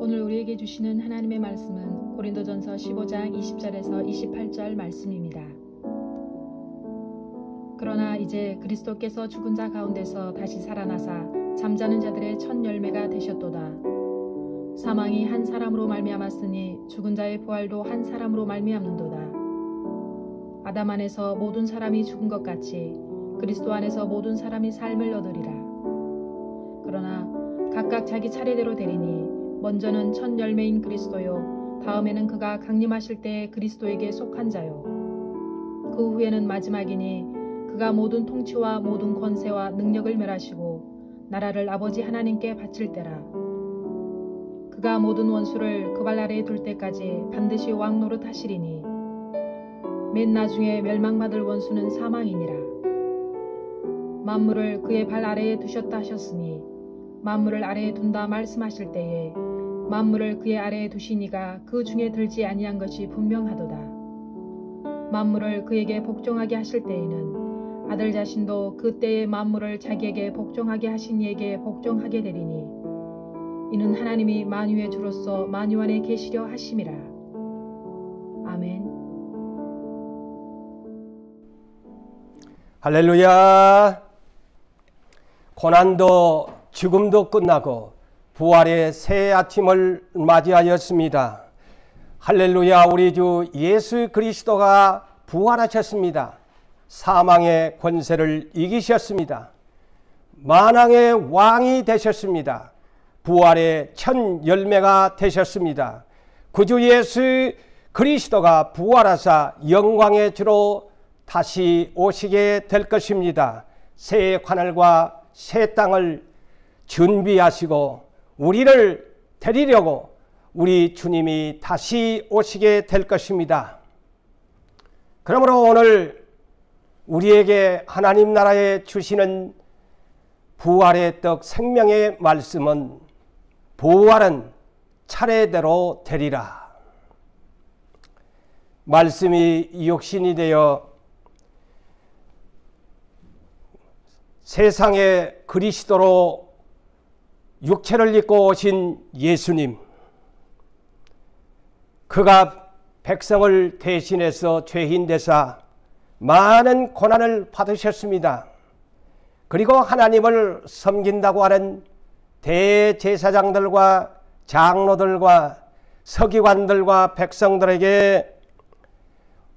오늘 우리에게 주시는 하나님의 말씀은 고린도전서 15장 20절에서 28절 말씀입니다. 그러나 이제 그리스도께서 죽은 자 가운데서 다시 살아나사 잠자는 자들의 첫 열매가 되셨도다. 사망이 한 사람으로 말미암았으니 죽은 자의 부활도 한 사람으로 말미암는도다. 아담 안에서 모든 사람이 죽은 것 같이 그리스도 안에서 모든 사람이 삶을 얻으리라. 그러나 각각 자기 차례대로 되리니 먼저는 첫 열매인 그리스도요, 다음에는 그가 강림하실 때에 그리스도에게 속한 자요, 그 후에는 마지막이니 그가 모든 통치와 모든 권세와 능력을 멸하시고 나라를 아버지 하나님께 바칠 때라. 그가 모든 원수를 그 발 아래에 둘 때까지 반드시 왕 노릇하시리니 맨 나중에 멸망받을 원수는 사망이니라. 만물을 그의 발 아래에 두셨다 하셨으니 만물을 아래에 둔다 말씀하실 때에 만물을 그의 아래에 두시니가 그 중에 들지 아니한 것이 분명하도다. 만물을 그에게 복종하게 하실 때에는 아들 자신도 그 때에 만물을 자기에게 복종하게 하신 이에게 복종하게 되리니 이는 하나님이 만유의 주로서 만유 안에 계시려 하심이라. 아멘. 할렐루야. 고난도 죽음도 끝나고 부활의 새 아침을 맞이하였습니다. 할렐루야. 우리 주 예수 그리스도가 부활하셨습니다. 사망의 권세를 이기셨습니다. 만왕의 왕이 되셨습니다. 부활의 첫 열매가 되셨습니다. 구주 예수 그리스도가 부활하사 영광의 주로 다시 오시게 될 것입니다. 새 하늘과 새 땅을 준비하시고 우리를 데리려고 우리 주님이 다시 오시게 될 것입니다. 그러므로 오늘 우리에게 하나님 나라에 주시는 부활의 떡 생명의 말씀은 부활은 차례대로 되리라. 말씀이 육신이 되어 세상에 그리스도로 육체를 입고 오신 예수님, 그가 백성을 대신해서 죄인 되사 많은 고난을 받으셨습니다. 그리고 하나님을 섬긴다고 하는 대제사장들과 장로들과 서기관들과 백성들에게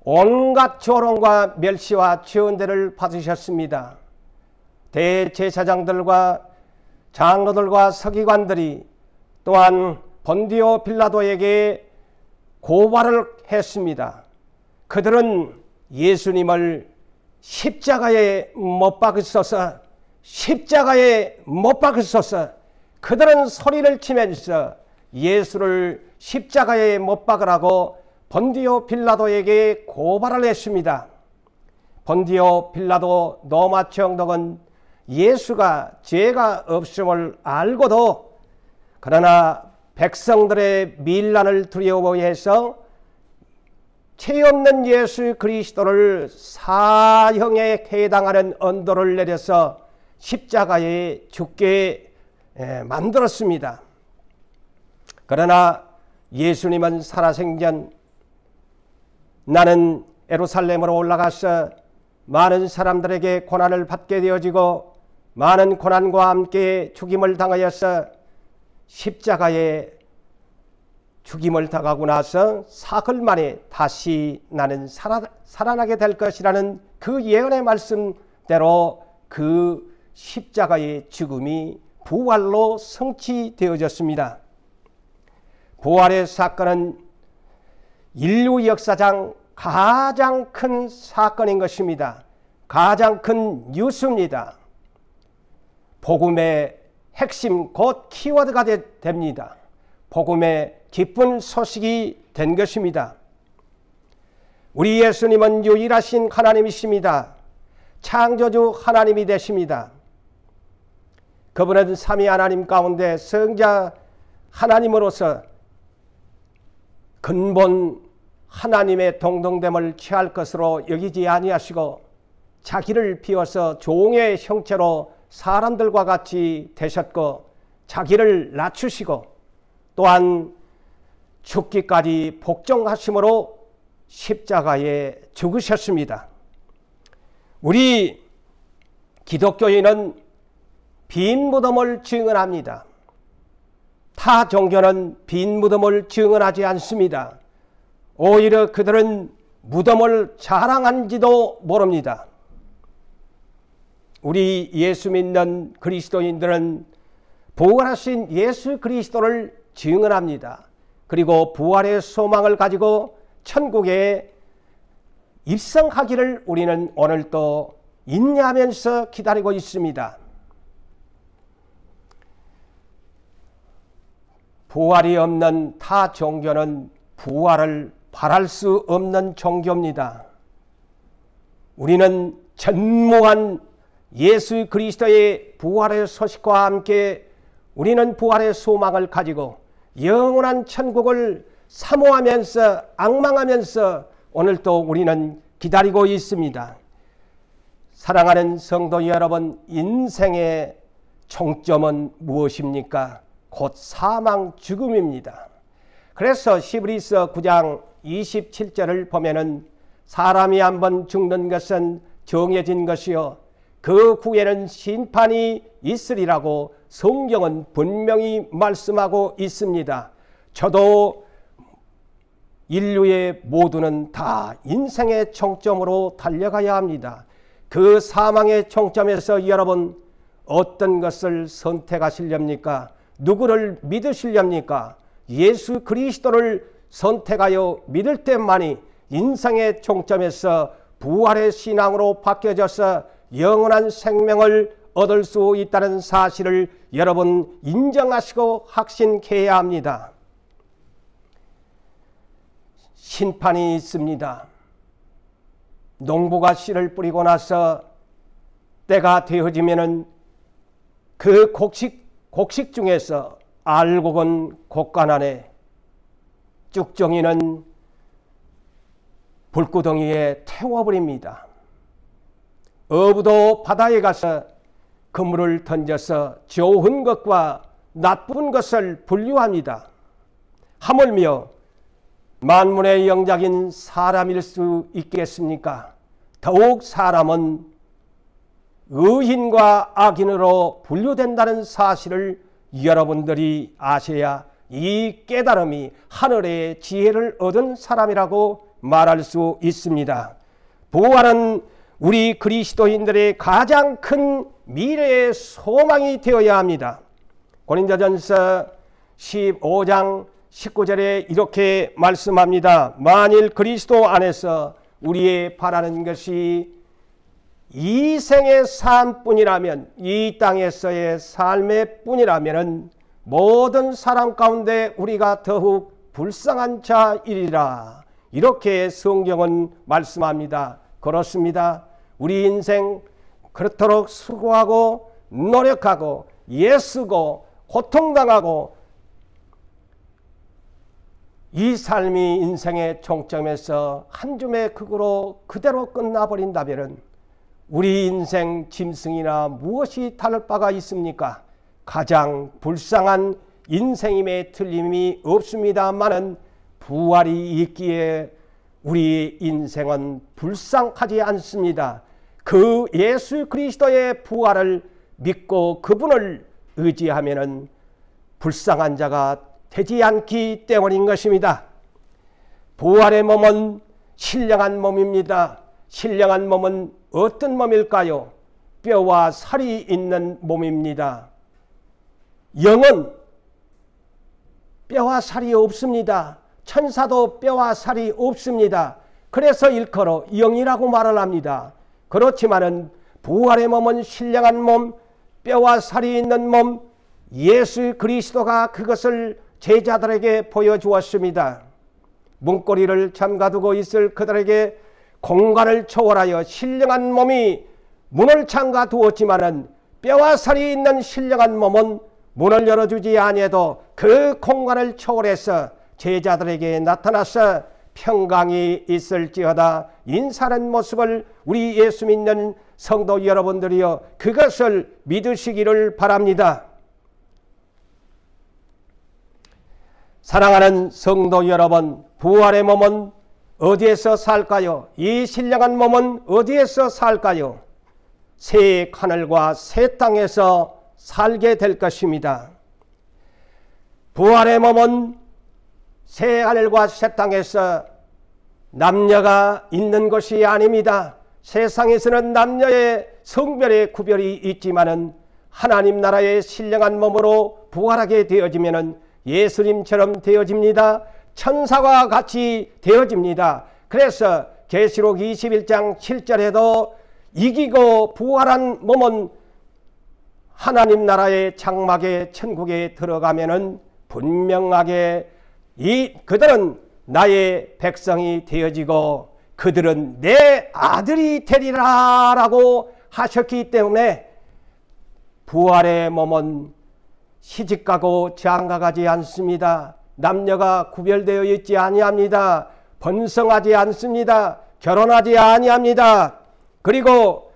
온갖 조롱과 멸시와 지원대를 받으셨습니다. 대제사장들과 장로들과 서기관들이 또한 본디오 빌라도에게 고발을 했습니다. 그들은 예수님을 십자가에 못 박으소서, 십자가에 못 박으소서, 그들은 소리를 치면서 예수를 십자가에 못 박으라고 본디오 빌라도에게 고발을 했습니다. 본디오 빌라도 로마 총독은 예수가 죄가 없음을 알고도 그러나 백성들의 밀란을 두려워해서 죄 없는 예수 그리스도를 사형에 해당하는 언도를 내려서 십자가에 죽게 만들었습니다. 그러나 예수님은 살아생전 나는 예루살렘으로 올라가서 많은 사람들에게 고난을 받게 되어지고 많은 고난과 함께 죽임을 당하여서 십자가에 죽임을 당하고 나서 사흘 만에 다시 나는 살아나게 될 것이라는 그 예언의 말씀대로 그 십자가의 죽음이 부활로 성취되어졌습니다. 부활의 사건은 인류 역사상 가장 큰 사건인 것입니다. 가장 큰 뉴스입니다. 복음의 핵심 곧 키워드가 됩니다. 복음의 기쁜 소식이 된 것입니다. 우리 예수님은 유일하신 하나님이십니다. 창조주 하나님이 되십니다. 그분은 삼위 하나님 가운데 성자 하나님으로서 근본 하나님의 동등됨을 취할 것으로 여기지 아니하시고 자기를 비워서 종의 형체로 사람들과 같이 되셨고 자기를 낮추시고 또한 죽기까지 복종하심으로 십자가에 죽으셨습니다. 우리 기독교인은 빈 무덤을 증언합니다. 타 종교는 빈 무덤을 증언하지 않습니다. 오히려 그들은 무덤을 자랑하는지도 모릅니다. 우리 예수 믿는 그리스도인들은 부활하신 예수 그리스도를 증언합니다. 그리고 부활의 소망을 가지고 천국에 입성하기를 우리는 오늘도 인내하면서 기다리고 있습니다. 부활이 없는 타 종교는 부활을 바랄 수 없는 종교입니다. 우리는 전무한 예수 그리스도의 부활의 소식과 함께 우리는 부활의 소망을 가지고 영원한 천국을 사모하면서 앙망하면서 오늘도 우리는 기다리고 있습니다. 사랑하는 성도 여러분, 인생의 종점은 무엇입니까? 곧 사망 죽음입니다. 그래서 히브리서 9장 27절을 보면은 사람이 한번 죽는 것은 정해진 것이요 그 후에는 심판이 있으리라고 성경은 분명히 말씀하고 있습니다. 저도 인류의 모두는 다 인생의 총점으로 달려가야 합니다. 그 사망의 총점에서 여러분 어떤 것을 선택하시렵니까? 누구를 믿으시렵니까? 예수 그리스도를 선택하여 믿을 때만이 인생의 총점에서 부활의 신앙으로 바뀌어져서 영원한 생명을 얻을 수 있다는 사실을 여러분 인정하시고 확신해야 합니다. 심판이 있습니다. 농부가 씨를 뿌리고 나서 때가 되어지면은 그 곡식 중에서 알곡은 곡간 안에, 쭉정이는 불구덩이에 태워버립니다. 어부도 바다에 가서 그물을 던져서 좋은 것과 나쁜 것을 분류합니다. 하물며 만물의 영작인 사람일 수 있겠습니까? 더욱 사람은 의인과 악인으로 분류된다는 사실을 여러분들이 아셔야 이 깨달음이 하늘의 지혜를 얻은 사람이라고 말할 수 있습니다. 부활은 우리 그리스도인들의 가장 큰 미래의 소망이 되어야 합니다. 고린도전서 15장 19절에 이렇게 말씀합니다. 만일 그리스도 안에서 우리의 바라는 것이 이 생의 삶뿐이라면, 이 땅에서의 삶의 뿐이라면 모든 사람 가운데 우리가 더욱 불쌍한 자이리라. 이렇게 성경은 말씀합니다. 그렇습니다. 우리 인생 그렇도록 수고하고 노력하고 애쓰고 고통당하고 이 삶이 인생의 종점에서 한 줌의 극으로 그대로 끝나버린다면 우리 인생 짐승이나 무엇이 다를 바가 있습니까? 가장 불쌍한 인생임에 틀림이 없습니다마는 부활이 있기에 우리 인생은 불쌍하지 않습니다. 그 예수 그리스도의 부활을 믿고 그분을 의지하면은 불쌍한 자가 되지 않기 때문인 것입니다. 부활의 몸은 신령한 몸입니다. 신령한 몸은 어떤 몸일까요? 뼈와 살이 있는 몸입니다. 영은 뼈와 살이 없습니다. 천사도 뼈와 살이 없습니다. 그래서 일컬어 영이라고 말을 합니다. 그렇지만은 부활의 몸은 신령한 몸, 뼈와 살이 있는 몸, 예수 그리스도가 그것을 제자들에게 보여주었습니다. 문고리를 잠가두고 있을 그들에게 공간을 초월하여 신령한 몸이 문을 잠가두었지만은 뼈와 살이 있는 신령한 몸은 문을 열어주지 아니해도 그 공간을 초월해서 제자들에게 나타나서 평강이 있을지어다 인사하는 모습을 우리 예수 믿는 성도 여러분들이여 그것을 믿으시기를 바랍니다. 사랑하는 성도 여러분, 부활의 몸은 어디에서 살까요? 이 신령한 몸은 어디에서 살까요? 새 하늘과 새 땅에서 살게 될 것입니다. 부활의 몸은 새 하늘과 새 땅에서 남녀가 있는 것이 아닙니다. 세상에서는 남녀의 성별의 구별이 있지만은 하나님 나라의 신령한 몸으로 부활하게 되어지면은 예수님처럼 되어집니다. 천사와 같이 되어집니다. 그래서 계시록 21장 7절에도 이기고 부활한 몸은 하나님 나라의 장막의 천국에 들어가면은 분명하게 그들은 나의 백성이 되어지고 그들은 내 아들이 되리라 라고 하셨기 때문에 부활의 몸은 시집가고 장가가지 않습니다. 남녀가 구별되어 있지 아니합니다. 번성하지 않습니다. 결혼하지 아니합니다. 그리고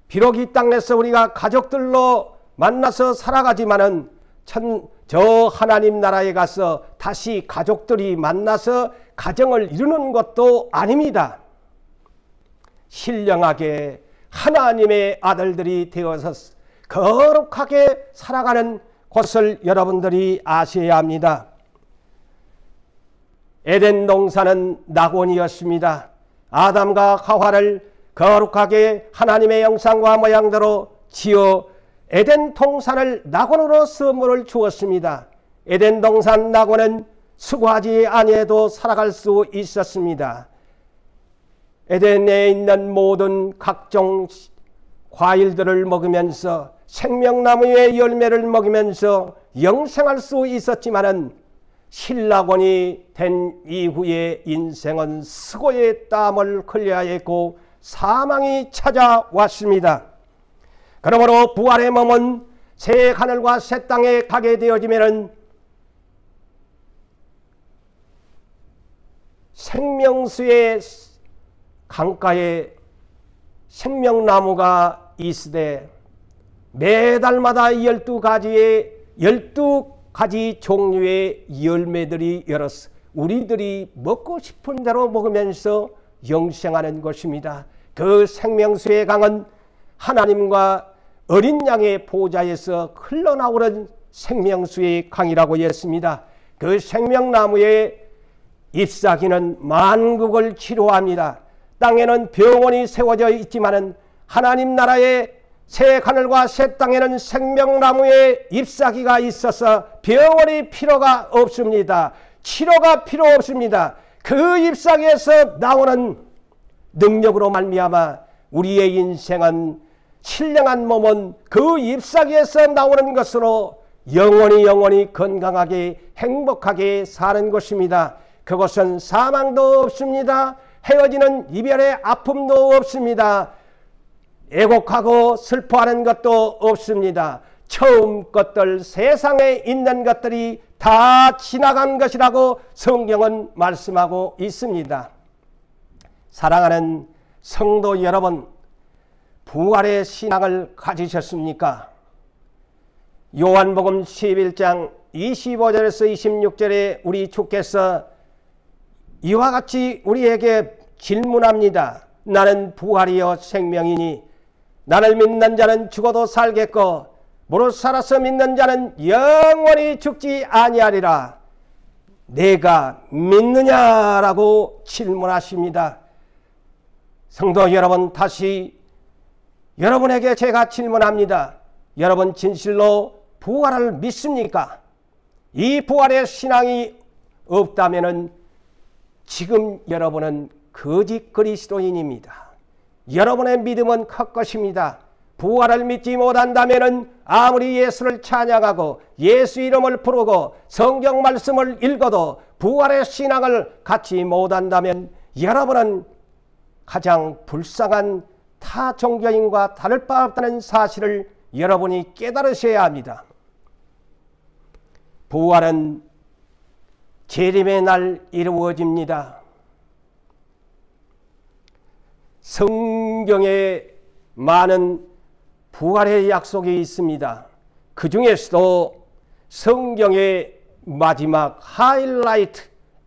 비록 이 땅에서 우리가 가족들로 만나서 살아가지만은 저 하나님 나라에 가서 다시 가족들이 만나서 가정을 이루는 것도 아닙니다. 신령하게 하나님의 아들들이 되어서 거룩하게 살아가는 것을 여러분들이 아셔야 합니다. 에덴 동산은 낙원이었습니다. 아담과 하와를 거룩하게 하나님의 형상과 모양대로 지어 에덴 동산을 낙원으로 선물을 주었습니다. 에덴 동산 낙원은 수고하지 아니해도 살아갈 수 있었습니다. 에덴에 있는 모든 각종 과일들을 먹으면서 생명나무의 열매를 먹으면서 영생할 수 있었지만은 신낙원이 된 이후에 인생은 수고의 땀을 흘려야 했고 사망이 찾아왔습니다. 그러므로 부활의 몸은 새 하늘과 새 땅에 가게 되어지면은 생명수의 강가에 생명나무가 있으되 매달마다 12가지 종류의 열매들이 열어서 우리들이 먹고 싶은 대로 먹으면서 영생하는 것입니다. 그 생명수의 강은 하나님과 어린 양의 보좌에서 흘러나오는 생명수의 강이라고 했습니다. 그 생명나무의 잎사귀는 만국을 치료합니다. 땅에는 병원이 세워져 있지만은 하나님 나라의 새 하늘과 새 땅에는 생명나무의 잎사귀가 있어서 병원이 필요가 없습니다. 치료가 필요 없습니다. 그 잎사귀에서 나오는 능력으로 말미암아 우리의 인생은 신령한 몸은 그 잎사귀에서 나오는 것으로 영원히 건강하게 행복하게 사는 것입니다. 그것은 사망도 없습니다. 헤어지는 이별의 아픔도 없습니다. 애곡하고 슬퍼하는 것도 없습니다. 처음 것들, 세상에 있는 것들이 다 지나간 것이라고 성경은 말씀하고 있습니다. 사랑하는 성도 여러분, 부활의 신앙을 가지셨습니까? 요한복음 11장 25절에서 26절에 우리 주께서 이와 같이 우리에게 질문합니다. 나는 부활이요 생명이니 나를 믿는 자는 죽어도 살겠고 무릇 살아서 믿는 자는 영원히 죽지 아니하리라. 내가 믿느냐라고 질문하십니다. 성도 여러분, 다시 여러분에게 제가 질문합니다. 여러분 진실로 부활을 믿습니까? 이 부활의 신앙이 없다면 지금 여러분은 거짓 그리스도인입니다. 여러분의 믿음은 헛것입니다. 부활을 믿지 못한다면 아무리 예수를 찬양하고 예수 이름을 부르고 성경 말씀을 읽어도 부활의 신앙을 갖지 못한다면 여러분은 가장 불쌍한 타 종교인과 다를 바 없다는 사실을 여러분이 깨달으셔야 합니다. 부활은 재림의 날 이루어집니다. 성경에 많은 부활의 약속이 있습니다. 그 중에서도 성경에 마지막 하이라이트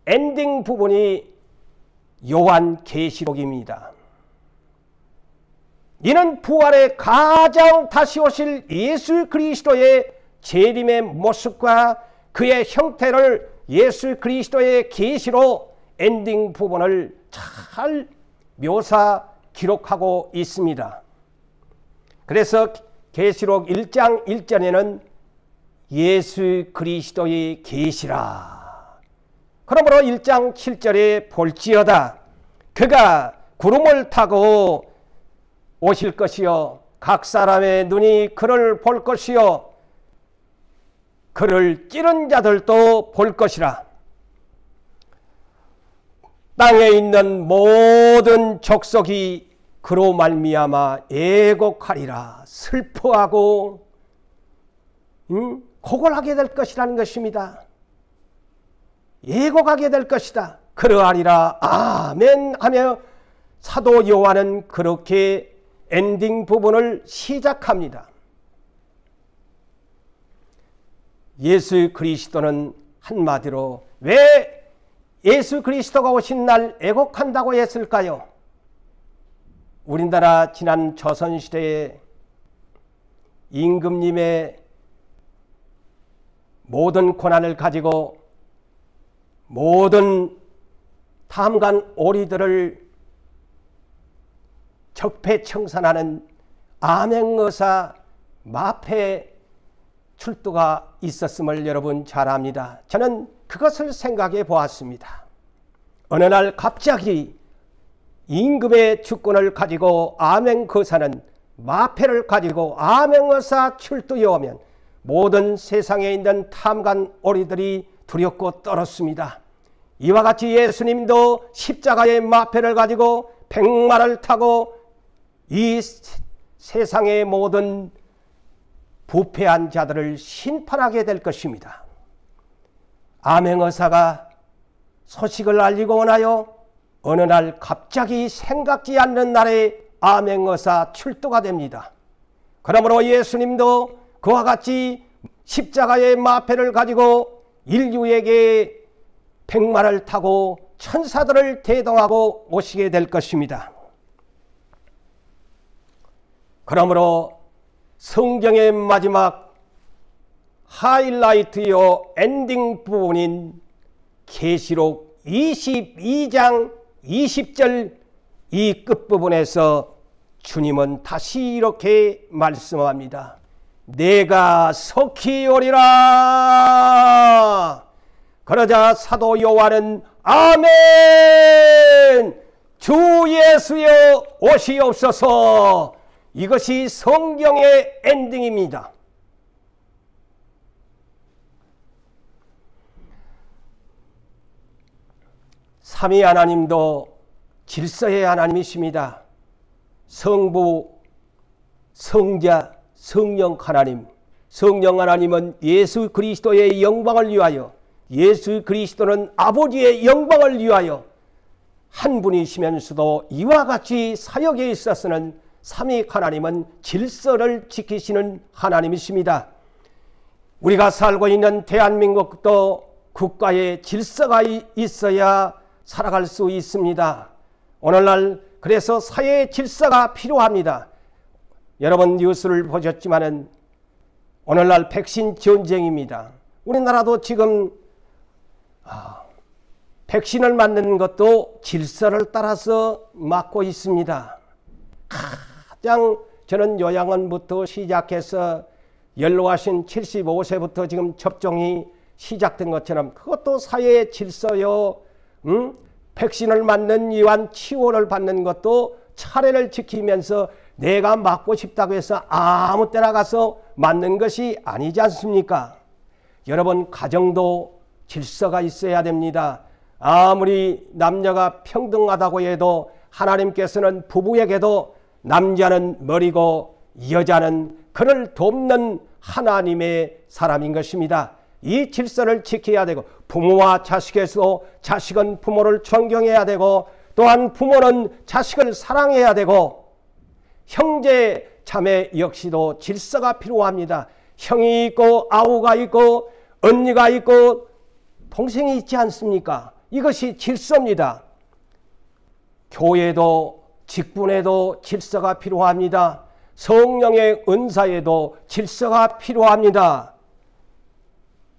엔딩 부분이 요한계시록입니다. 이는 부활의 가장 다시 오실 예수 그리스도의 재림의 모습과 그의 형태를 예수 그리스도의 계시로 엔딩 부분을 잘 묘사 기록하고 있습니다. 그래서 계시록 1장 1절에는 예수 그리스도의 계시라. 그러므로 1장 7절에 볼지어다 그가 구름을 타고 오실 것이요 각 사람의 눈이 그를 볼 것이요 그를 찌른 자들도 볼 것이라. 땅에 있는 모든 족속이 그로 말미암아 애곡하리라. 슬퍼하고 고걸하게 될 것이라는 것입니다. 애곡하게 될 것이다. 그러하리라. 아멘 하며 사도 요한은 그렇게 엔딩 부분을 시작합니다. 예수 그리스도는 한마디로 왜 예수 그리스도가 오신 날 애곡한다고 했을까요? 우리나라 지난 조선시대에 임금님의 모든 권한을 가지고 모든 탐관 오리들을 적폐청산하는 암행의사 마패 출두가 있었음을 여러분 잘 압니다. 저는 그것을 생각해 보았습니다. 어느 날 갑자기 임금의 주권을 가지고 암행거사는 마패를 가지고 암행의사 출두해 오면 모든 세상에 있는 탐관 오리들이 두렵고 떨었습니다. 이와 같이 예수님도 십자가의 마패를 가지고 백마를 타고 이 세상의 모든 부패한 자들을 심판하게 될 것입니다. 암행의사가 소식을 알리고 오나요? 어느 날 갑자기 생각지 않는 날에 암행의사 출두가 됩니다. 그러므로 예수님도 그와 같이 십자가의 마패를 가지고 인류에게 백마를 타고 천사들을 대동하고 오시게 될 것입니다. 그러므로 성경의 마지막 하이라이트요 엔딩 부분인 계시록 22장 20절 이 끝부분에서 주님은 다시 이렇게 말씀합니다. 내가 속히 오리라. 그러자 사도 요한은 아멘 주 예수여 오시옵소서. 이것이 성경의 엔딩입니다. 삼위 하나님도 질서의 하나님이십니다. 성부, 성자, 성령 하나님. 성령 하나님은 예수 그리스도의 영광을 위하여, 예수 그리스도는 아버지의 영광을 위하여 한 분이시면서도 이와 같이 사역에 있어서는 삼위 하나님은 질서를 지키시는 하나님이십니다. 우리가 살고 있는 대한민국도 국가의 질서가 있어야 살아갈 수 있습니다. 오늘날 그래서 사회의 질서가 필요합니다. 여러분 뉴스를 보셨지만은 오늘날 백신 전쟁입니다. 우리나라도 지금 백신을 맞는 것도 질서를 따라서 맞고 있습니다. 가장 저는 요양원부터 시작해서 연로하신 75세부터 지금 접종이 시작된 것처럼 그것도 사회의 질서요. 백신을 맞는 이완 치료를 받는 것도 차례를 지키면서 내가 맞고 싶다고 해서 아무 때나 가서 맞는 것이 아니지 않습니까? 여러분 가정도 질서가 있어야 됩니다. 아무리 남녀가 평등하다고 해도 하나님께서는 부부에게도 남자는 머리고 여자는 그를 돕는 하나님의 사람인 것입니다. 이 질서를 지켜야 되고 부모와 자식에서도 자식은 부모를 존경해야 되고 또한 부모는 자식을 사랑해야 되고 형제 자매 역시도 질서가 필요합니다. 형이 있고 아우가 있고 언니가 있고 동생이 있지 않습니까? 이것이 질서입니다. 교회도 직분에도 질서가 필요합니다. 성령의 은사에도 질서가 필요합니다.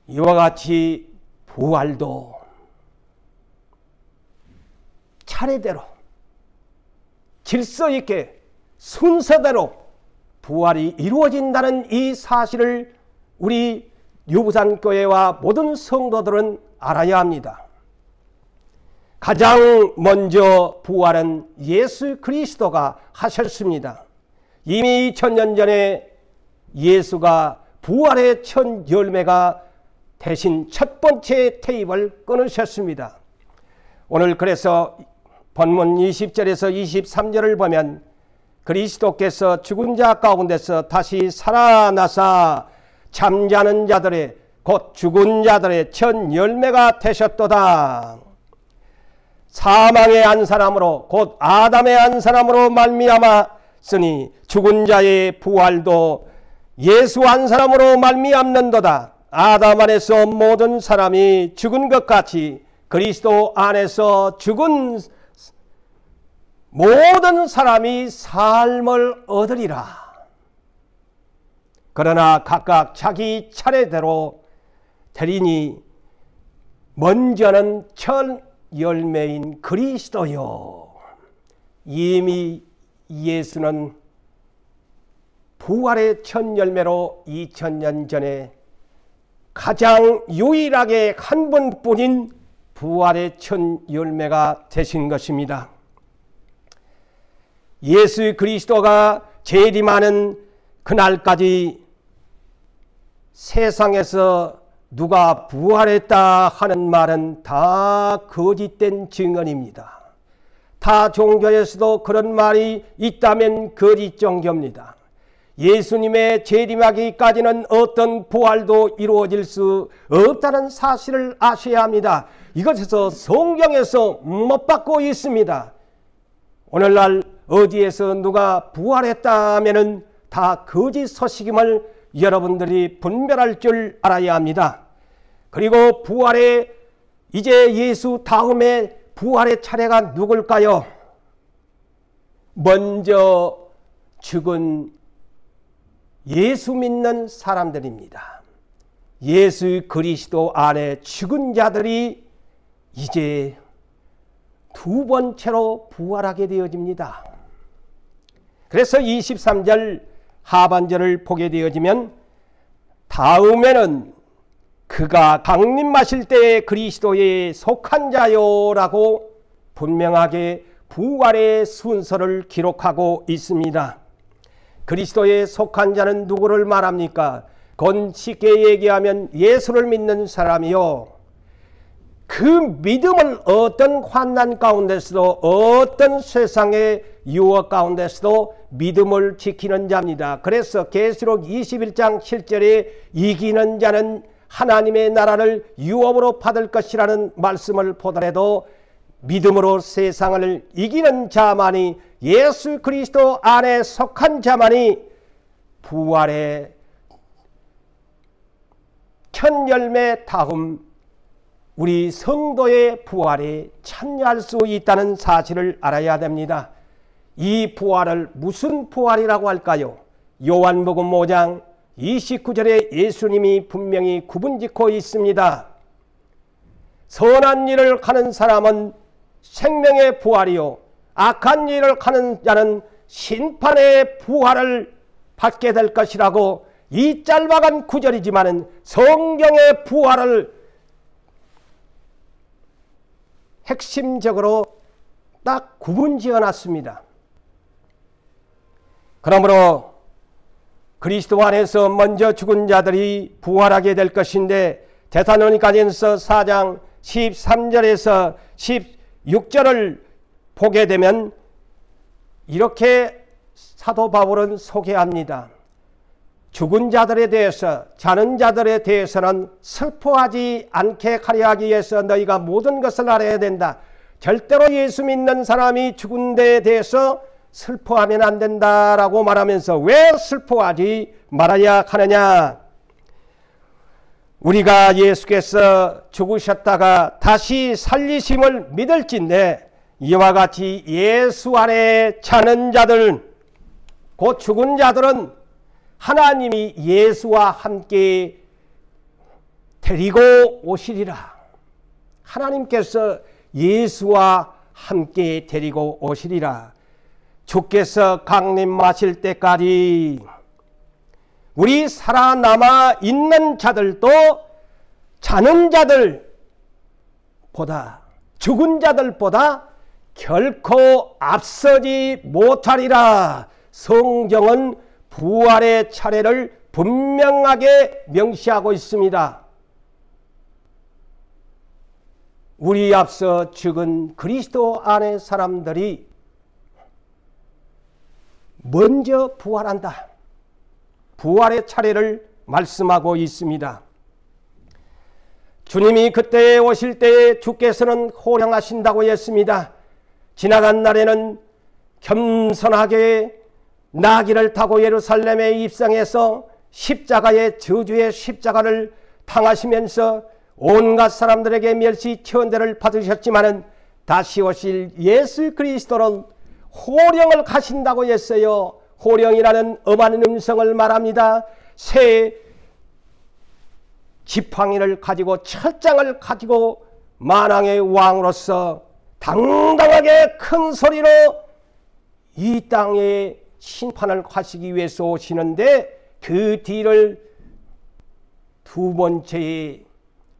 이와 같이 부활도 차례대로 질서 있게 순서대로 부활이 이루어진다는 이 사실을 우리 유부산교회와 모든 성도들은 알아야 합니다. 가장 먼저 부활은 예수 그리스도가 하셨습니다. 이미 2000년 전에 예수가 부활의 첫 열매가 대신 첫 번째 테이블을 끊으셨습니다. 오늘 그래서 본문 20절에서 23절을 보면 그리스도께서 죽은 자 가운데서 다시 살아나사 잠자는 자들의 곧 죽은 자들의 첫 열매가 되셨도다. 사망의 한 사람으로 곧 아담의 한 사람으로 말미암았으니 죽은 자의 부활도 예수 한 사람으로 말미암는도다. 아담 안에서 모든 사람이 죽은 것 같이 그리스도 안에서 죽은 모든 사람이 삶을 얻으리라. 그러나 각각 자기 차례대로 되리니 먼저는 첫 열매인 그리스도요. 이미 예수는 부활의 첫 열매로 2000년 전에 가장 유일하게 한 번뿐인 부활의 첫 열매가 되신 것입니다. 예수 그리스도가 재림하는 그날까지 세상에서 누가 부활했다 하는 말은 다 거짓된 증언입니다. 타 종교에서도 그런 말이 있다면 거짓 종교입니다. 예수님의 재림하기까지는 어떤 부활도 이루어질 수 없다는 사실을 아셔야 합니다. 이것에서 성경에서 못 받고 있습니다. 오늘날 어디에서 누가 부활했다 하면은 다 거짓 소식임을 여러분들이 분별할 줄 알아야 합니다. 그리고 부활의 이제 예수 다음에 부활의 차례가 누굴까요? 먼저 죽은 예수 믿는 사람들입니다. 예수 그리스도 안에 죽은 자들이 이제 두 번째로 부활하게 되어집니다. 그래서 23절 하반절을 보게 되어지면 다음에는 그가 강림하실 때에 그리스도에 속한 자요라고 분명하게 부활의 순서를 기록하고 있습니다. 그리스도에 속한 자는 누구를 말합니까? 곧 쉽게 얘기하면 예수를 믿는 사람이요. 그 믿음을 어떤 환난 가운데서도 어떤 세상의 유혹 가운데서도 믿음을 지키는 자입니다. 그래서 계시록 21장 7절에 이기는 자는 하나님의 나라를 유업으로 받을 것이라는 말씀을 보더라도 믿음으로 세상을 이기는 자만이 예수 그리스도 안에 속한 자만이 부활의 첫 열매 다음 우리 성도의 부활에 참여할 수 있다는 사실을 알아야 됩니다. 이 부활을 무슨 부활이라고 할까요? 요한복음 5장 29절에 예수님이 분명히 구분짓고 있습니다. 선한 일을 하는 사람은 생명의 부활이요 악한 일을 하는 자는 심판의 부활을 받게 될 것이라고 이 짧아간 구절이지만은 성경의 부활을 핵심적으로 딱 구분지어 놨습니다. 그러므로 그리스도 안에서 먼저 죽은 자들이 부활하게 될 것인데 데살로니가전서 4장 13절에서 16절을 보게 되면 이렇게 사도 바울은 소개합니다. 죽은 자들에 대해서 자는 자들에 대해서는 슬퍼하지 않게 하려 하기 위해서 너희가 모든 것을 알아야 된다. 절대로 예수 믿는 사람이 죽은 데에 대해서 슬퍼하면 안 된다라고 말하면서 왜 슬퍼하지 말아야 하느냐. 우리가 예수께서 죽으셨다가 다시 살리심을 믿을진데 이와 같이 예수 안에 사는 자들, 곧 죽은 자들은 하나님이 예수와 함께 데리고 오시리라. 하나님께서 예수와 함께 데리고 오시리라. 주께서 강림하실 때까지 우리 살아남아 있는 자들도 자는 자들보다, 죽은 자들보다 결코 앞서지 못하리라. 성경은 부활의 차례를 분명하게 명시하고 있습니다. 우리 앞서 죽은 그리스도 안의 사람들이 먼저 부활한다. 부활의 차례를 말씀하고 있습니다. 주님이 그때에 오실 때에 주께서는 호령하신다고 했습니다. 지나간 날에는 겸손하게 나귀를 타고 예루살렘에 입성해서 십자가의 저주의 십자가를 당하시면서 온갖 사람들에게 멸시 천대를 받으셨지만은 다시 오실 예수 그리스도는 호령을 하신다고 했어요. 호령이라는 엄한 음성을 말합니다. 새 지팡이를 가지고 철장을 가지고 만왕의 왕으로서 당당하게 큰 소리로 이 땅에 심판을 하시기 위해서 오시는데 그 뒤를 두 번째의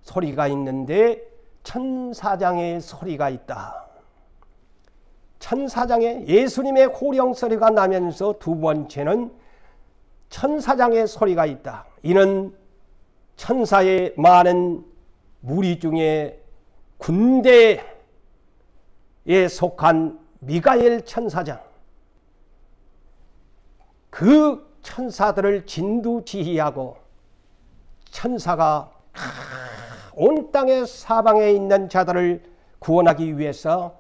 소리가 있는데 천사장의 소리가 있다. 천사장의 예수님의 호령 소리가 나면서 두 번째는 천사장의 소리가 있다. 이는 천사의 많은 무리 중에 군대에 속한 미가엘 천사장, 그 천사들을 진두지휘하고 천사가 온 땅의 사방에 있는 자들을 구원하기 위해서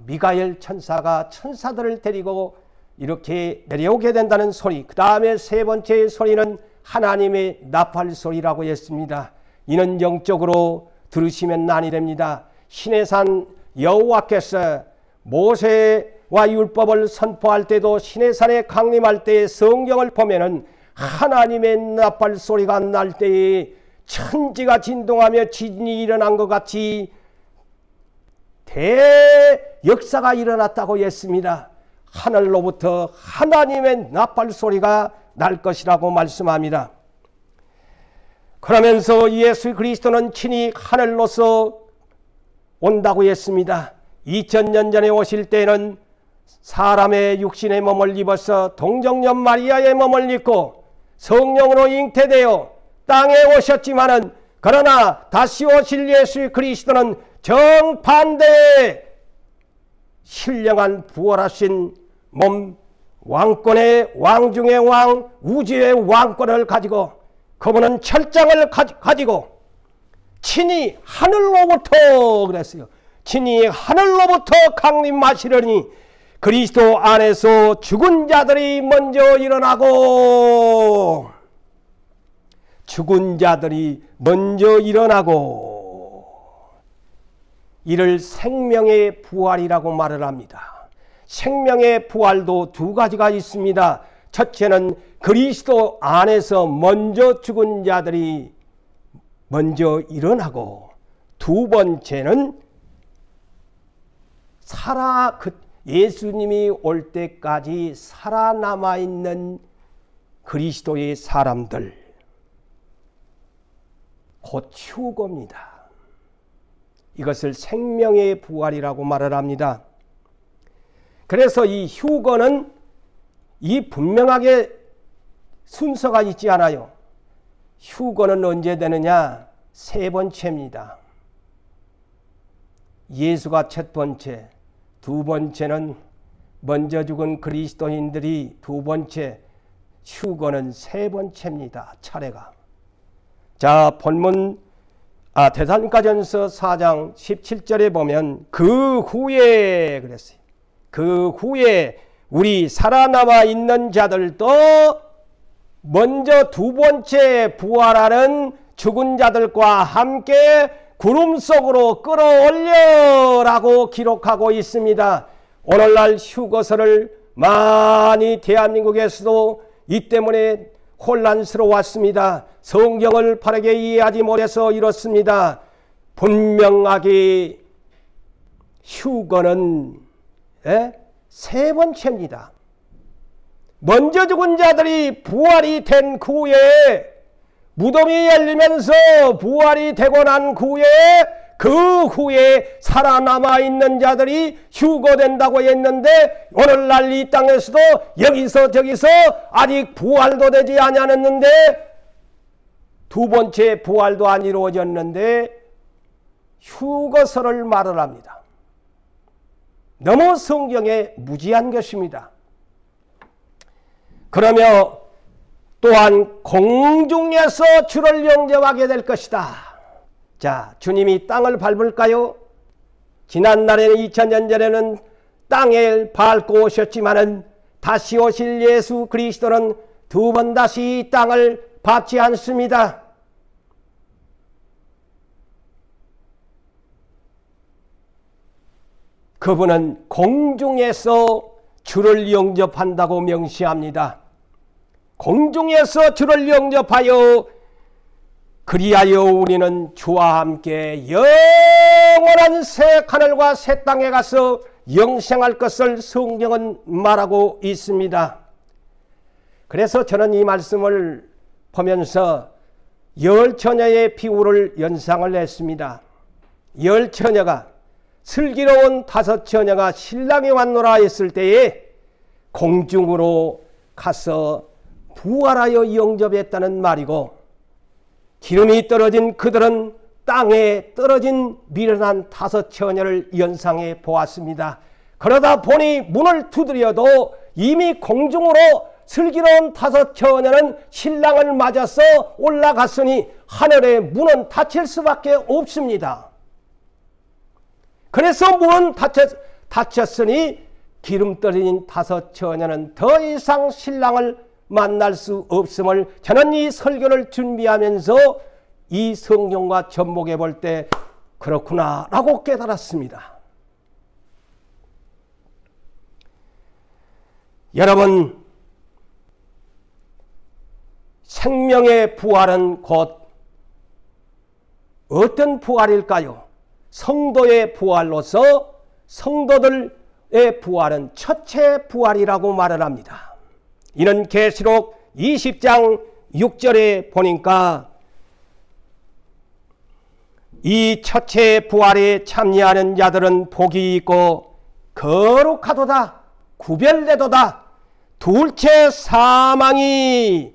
미가엘 천사가 천사들을 데리고 이렇게 내려오게 된다는 소리. 그 다음에 세 번째 소리는 하나님의 나팔 소리라고 했습니다. 이는 영적으로 들으시면 난이 됩니다. 시내산 여호와께서 모세와 율법을 선포할 때도 시내산에 강림할 때의 성경을 보면은 하나님의 나팔 소리가 날 때에 천지가 진동하며 지진이 일어난 것 같이 대역사가 일어났다고 했습니다. 하늘로부터 하나님의 나팔 소리가 날 것이라고 말씀합니다. 그러면서 예수 그리스도는 친히 하늘로서 온다고 했습니다. 2000년 전에 오실 때는 사람의 육신의 몸을 입어서 동정녀 마리아의 몸을 입고 성령으로 잉태되어 땅에 오셨지만은 그러나 다시 오실 예수 그리스도는 정반대의 신령한 부활하신 몸, 왕권의 왕 중의 왕, 우주의 왕권을 가지고 그분은 철장을 가지고 친히 하늘로부터 그랬어요. 친히 하늘로부터 강림하시려니 그리스도 안에서 죽은 자들이 먼저 일어나고 이를 생명의 부활이라고 말을 합니다. 생명의 부활도 두 가지가 있습니다. 첫째는 그리스도 안에서 먼저 죽은 자들이 먼저 일어나고, 두 번째는 예수님이 올 때까지 살아남아 있는 그리스도의 사람들, 곧 휴거입니다. 이것을 생명의 부활이라고 말을 합니다. 그래서 이 휴거는 이 분명하게 순서가 있지 않아요. 휴거는 언제 되느냐? 세 번째입니다. 예수가 첫 번째, 두 번째는 먼저 죽은 그리스도인들이 두 번째, 휴거는 세 번째입니다. 차례가. 자, 본문 데살로니가전서 4장 17절에 보면 그 후에 그랬어요. 그 후에 우리 살아남아 있는 자들도 먼저 두 번째 부활하는 죽은 자들과 함께 구름 속으로 끌어올려라고 기록하고 있습니다. 오늘날 휴거설을 많이 대한민국에서도 이 때문에 혼란스러웠습니다. 성경을 바르게 이해하지 못해서 이렇습니다. 분명하게 휴거는 세 번째입니다. 먼저 죽은 자들이 부활이 된 그 후에 무덤이 열리면서 부활이 되고 난 후에 그 후에 살아남아 있는 자들이 휴거된다고 했는데 오늘날 이 땅에서도 여기서 저기서 아직 부활도 되지 아니하였는데 두 번째 부활도 안 이루어졌는데 휴거설을 말을 합니다. 너무 성경에 무지한 것입니다. 그러며 또한 공중에서 주를 영접하게 될 것이다. 자, 주님이 땅을 밟을까요? 지난날에는 2000년 전에는 땅을 밟고 오셨지만은 다시 오실 예수 그리스도는 두 번 다시 이 땅을 밟지 않습니다. 그분은 공중에서 주를 영접한다고 명시합니다. 공중에서 주를 영접하여 그리하여 우리는 주와 함께 영원한 새 하늘과 새 땅에 가서 영생할 것을 성경은 말하고 있습니다. 그래서 저는 이 말씀을 보면서 열 처녀의 비유를 연상을 했습니다. 열 처녀가 슬기로운 다섯 처녀가 신랑이 왔노라 했을 때에 공중으로 가서 부활하여 영접했다는 말이고, 기름이 떨어진 그들은 땅에 떨어진 미련한 다섯 처녀를 연상해 보았습니다. 그러다 보니 문을 두드려도 이미 공중으로 슬기로운 다섯 처녀는 신랑을 맞아서 올라갔으니 하늘의 문은 닫힐 수밖에 없습니다. 그래서 문은 닫혔으니 기름 떨어진 다섯 처녀는 더 이상 신랑을 만날 수 없음을 저는 이 설교를 준비하면서 이 성경과 접목해 볼 때 그렇구나 라고 깨달았습니다. 여러분, 생명의 부활은 곧 어떤 부활일까요? 성도의 부활로서 성도들의 부활은 첫째 부활이라고 말을 합니다. 이는 계시록 20장 6절에 보니까 이 첫째 부활에 참여하는 자들은 복이 있고 거룩하도다, 구별되도다. 둘째 사망이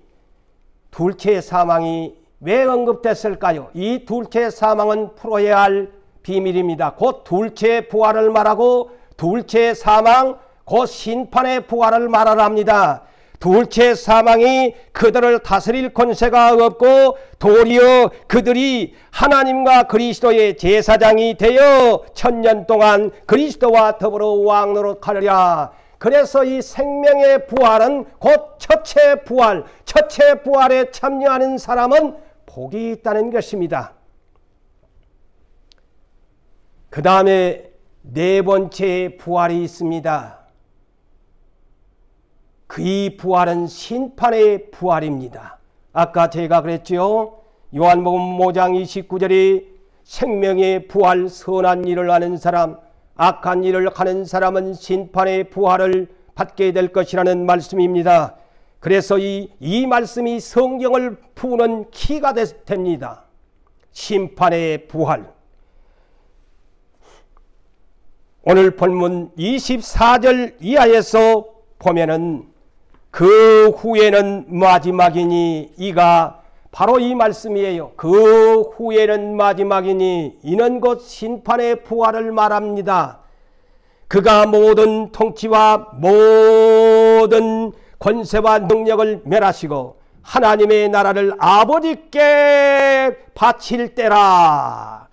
왜 언급됐을까요? 이 둘째 사망은 풀어야 할 비밀입니다. 곧 둘째 부활을 말하고 둘째 사망, 곧 심판의 부활을 말하랍니다. 둘째 사망이 그들을 다스릴 권세가 없고 도리어 그들이 하나님과 그리스도의 제사장이 되어 1000년 동안 그리스도와 더불어 왕노릇 하리라. 그래서 이 생명의 부활은 곧 첫째 부활, 첫째 부활에 참여하는 사람은 복이 있다는 것입니다. 그 다음에 네 번째 부활이 있습니다. 그 부활은 심판의 부활입니다. 아까 제가 그랬죠. 요한복음 5장 29절에 생명의 부활, 선한 일을 하는 사람, 악한 일을 하는 사람은 심판의 부활을 받게 될 것이라는 말씀입니다. 그래서 이 말씀이 성경을 푸는 키가 됩니다. 심판의 부활. 오늘 본문 24절 이하에서 보면은 그 후에는 마지막이니, 이가 바로 이 말씀이에요. 그 후에는 마지막이니, 이는 곧 심판의 부활을 말합니다. 그가 모든 통치와 모든 권세와 능력을 멸하시고 하나님의 나라를 아버지께 바칠 때라.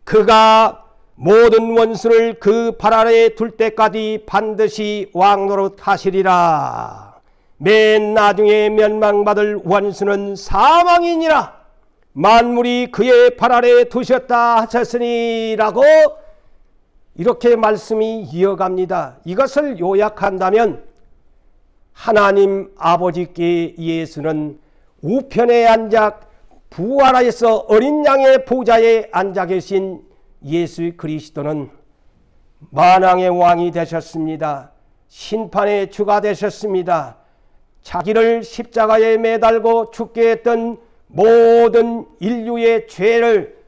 그가 모든 원수를 그 발 아래에 둘 때까지 반드시 왕노릇 하시리라. 맨 나중에 멸망받을 원수는 사망이니라. 만물이 그의 발 아래 두셨다 하셨으니라고 이렇게 말씀이 이어갑니다. 이것을 요약한다면 하나님 아버지께 예수는 우편에 앉아 부활하여서 어린 양의 보좌에 앉아 계신 예수 그리스도는 만왕의 왕이 되셨습니다. 심판의 주가 되셨습니다. 자기를 십자가에 매달고 죽게 했던 모든 인류의 죄를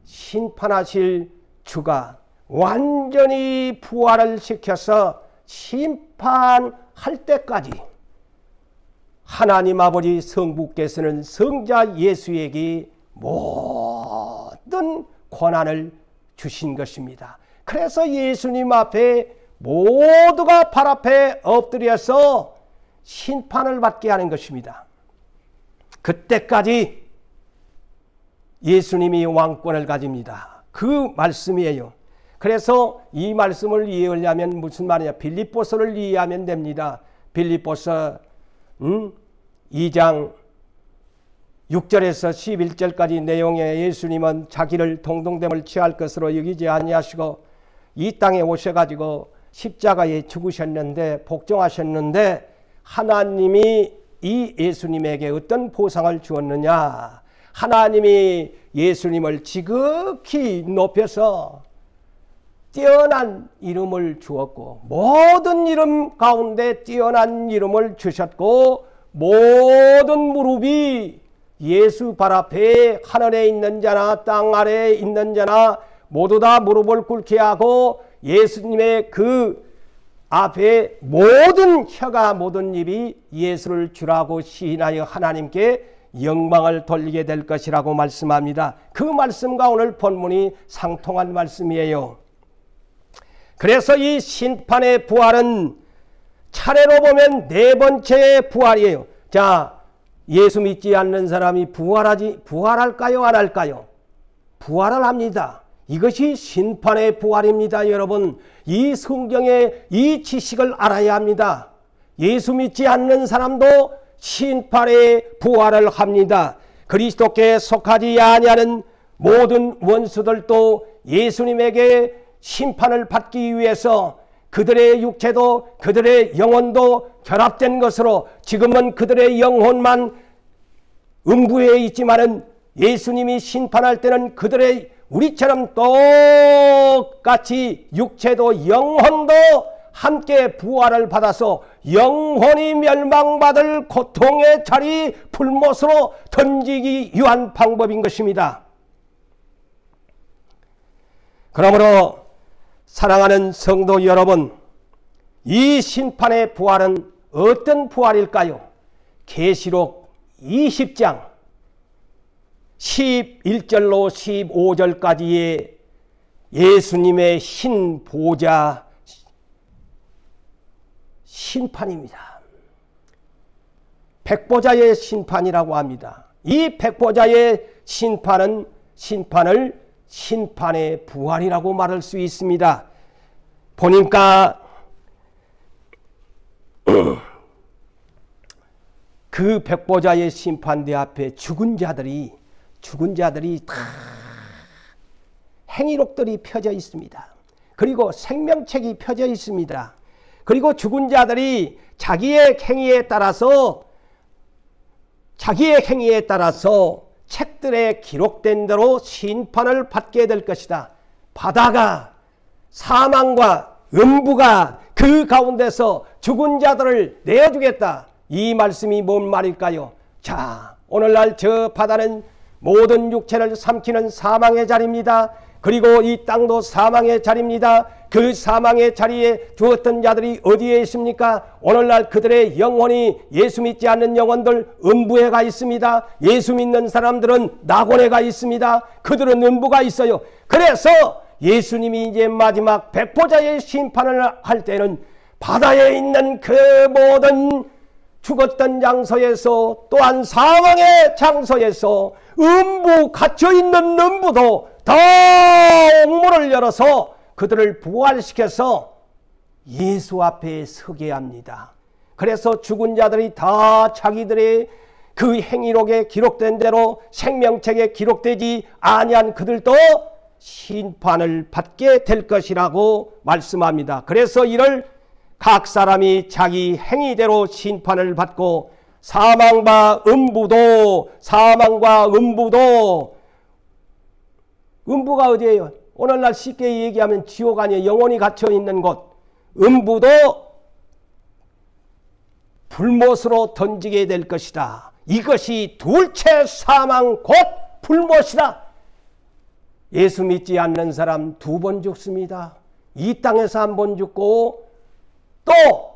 심판하실 주가 완전히 부활을 시켜서 심판할 때까지 하나님 아버지 성부께서는 성자 예수에게 모든 권한을 주신 것입니다. 그래서 예수님 앞에 모두가 발 앞에 엎드려서 심판을 받게 하는 것입니다. 그때까지 예수님이 왕권을 가집니다. 그 말씀이에요. 그래서 이 말씀을 이해하려면 무슨 말이냐? 빌립보서를 이해하면 됩니다. 빌립보서 2장 6절에서 11절까지 내용에 예수님은 자기를 동등됨을 취할 것으로 여기지 아니하시고 이 땅에 오셔가지고 십자가에 죽으셨는데 복종하셨는데 하나님이 이 예수님에게 어떤 보상을 주었느냐? 하나님이 예수님을 지극히 높여서 뛰어난 이름을 주었고 모든 이름 가운데 뛰어난 이름을 주셨고 모든 무릎이 예수 발 앞에 하늘에 있는 자나 땅 아래에 있는 자나 모두 다 무릎을 꿇게 하고 예수님의 그 앞에 모든 혀가 모든 입이 예수를 주라고 시인하여 하나님께 영광을 돌리게 될 것이라고 말씀합니다. 그 말씀과 오늘 본문이 상통한 말씀이에요. 그래서 이 심판의 부활은 차례로 보면 네 번째 부활이에요. 자, 예수 믿지 않는 사람이 부활할까요? 안 할까요? 부활을 합니다. 이것이 심판의 부활입니다. 여러분, 이 성경의 이 지식을 알아야 합니다. 예수 믿지 않는 사람도 심판의 부활을 합니다. 그리스도께 속하지 아니하는 모든 원수들도 예수님에게 심판을 받기 위해서 그들의 육체도 그들의 영혼도 결합된 것으로 지금은 그들의 영혼만 음부에 있지만은 예수님이 심판할 때는 그들의 우리처럼 똑같이 육체도 영혼도 함께 부활을 받아서 영혼이 멸망받을 고통의 자리 불못으로 던지기 위한 방법인 것입니다. 그러므로 사랑하는 성도 여러분, 이 심판의 부활은 어떤 부활일까요? 계시록 20장 11절로 15절까지의 예수님의 흰 보좌 심판입니다. 백보자의 심판이라고 합니다. 이 백보자의 심판을 심판의 부활이라고 말할 수 있습니다. 보니까 그 백보자의 심판대 앞에 죽은 자들이 다 행위록들이 펴져 있습니다. 그리고 생명책이 펴져 있습니다. 그리고 죽은 자들이 자기의 행위에 따라서 책들에 기록된 대로 심판을 받게 될 것이다. 바다가 사망과 음부가 그 가운데서 죽은 자들을 내어주겠다. 이 말씀이 뭔 말일까요? 자, 오늘날 저 바다는 모든 육체를 삼키는 사망의 자리입니다. 그리고 이 땅도 사망의 자리입니다. 그 사망의 자리에 두었던 자들이 어디에 있습니까? 오늘날 그들의 영혼이 예수 믿지 않는 영혼들 음부에 가 있습니다. 예수 믿는 사람들은 낙원에 가 있습니다. 그들은 음부가 있어요. 그래서 예수님이 이제 마지막 백보자의 심판을 할 때는 바다에 있는 그 모든 죽었던 장소에서 또한 사망의 장소에서 음부 갇혀있는 음부도 다 옥문을 열어서 그들을 부활시켜서 예수 앞에 서게 합니다. 그래서 죽은 자들이 다 자기들의 그 행위록에 기록된 대로 생명책에 기록되지 아니한 그들도 심판을 받게 될 것이라고 말씀합니다. 그래서 이를 각 사람이 자기 행위대로 심판을 받고 사망과 음부도 음부가 어디예요? 오늘날 쉽게 얘기하면 지옥 안에 영혼이 갇혀 있는 곳. 음부도 불못으로 던지게 될 것이다. 이것이 둘째 사망 곧 불못이다. 예수 믿지 않는 사람 2번 죽습니다. 이 땅에서 1번 죽고 또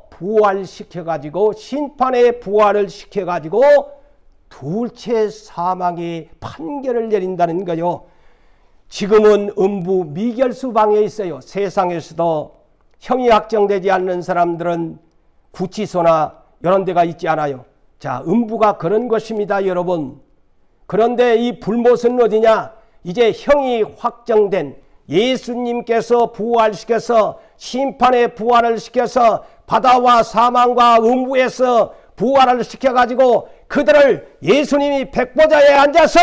부활시켜가지고 심판의 부활을 시켜가지고 둘째 사망의 판결을 내린다는 거요. 지금은 음부 미결수 방에 있어요. 세상에서도 형이 확정되지 않는 사람들은 구치소나 이런 데가 있지 않아요. 자, 음부가 그런 것입니다, 여러분. 그런데 이 불못은 어디냐? 이제 형이 확정된 예수님께서 부활시켜서 심판의 부활을 시켜서 바다와 사망과 음부에서 부활을 시켜가지고 그들을 예수님이 백보자에 앉아서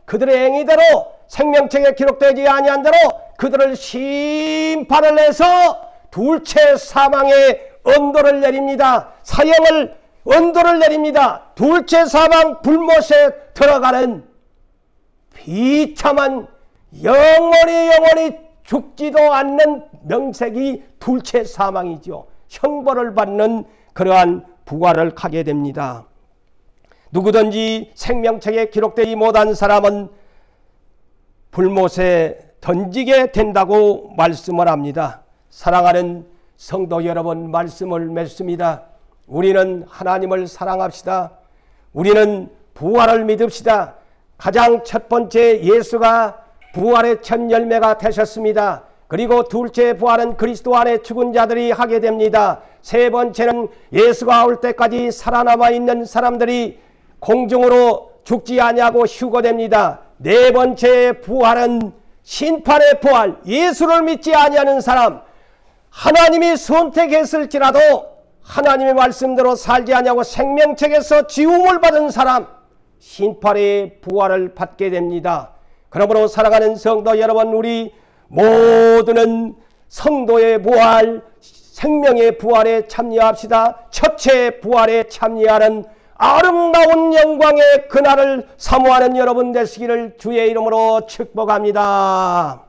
그들의 행위대로 생명책에 기록되지 아니한 대로 그들을 심판을 해서 둘째 사망의 언도를 내립니다. 사형을 언도를 내립니다. 둘째 사망 불못에 들어가는 비참한 영원히 죽지도 않는 명색이 둘째 사망이죠. 형벌을 받는 그러한 부활을 하게 됩니다. 누구든지 생명책에 기록되지 못한 사람은 불못에 던지게 된다고 말씀을 합니다. 사랑하는 성도 여러분, 말씀을 맺습니다. 우리는 하나님을 사랑합시다. 우리는 부활을 믿읍시다. 가장 첫 번째 예수가 부활의 첫 열매가 되셨습니다. 그리고 둘째 부활은 그리스도 안에 죽은 자들이 하게 됩니다. 세 번째는 예수가 올 때까지 살아남아 있는 사람들이 공중으로 죽지 아니하고 휴거됩니다. 네 번째 부활은 심판의 부활, 예수를 믿지 아니하는 사람, 하나님이 선택했을지라도 하나님의 말씀대로 살지 아니하고 생명책에서 지움을 받은 사람, 심판의 부활을 받게 됩니다. 그러므로 사랑하는 성도 여러분, 우리 모두는 성도의 부활, 생명의 부활에 참여합시다. 첫째 부활에 참여하는 아름다운 영광의 그날을 사모하는 여러분 되시기를 주의 이름으로 축복합니다.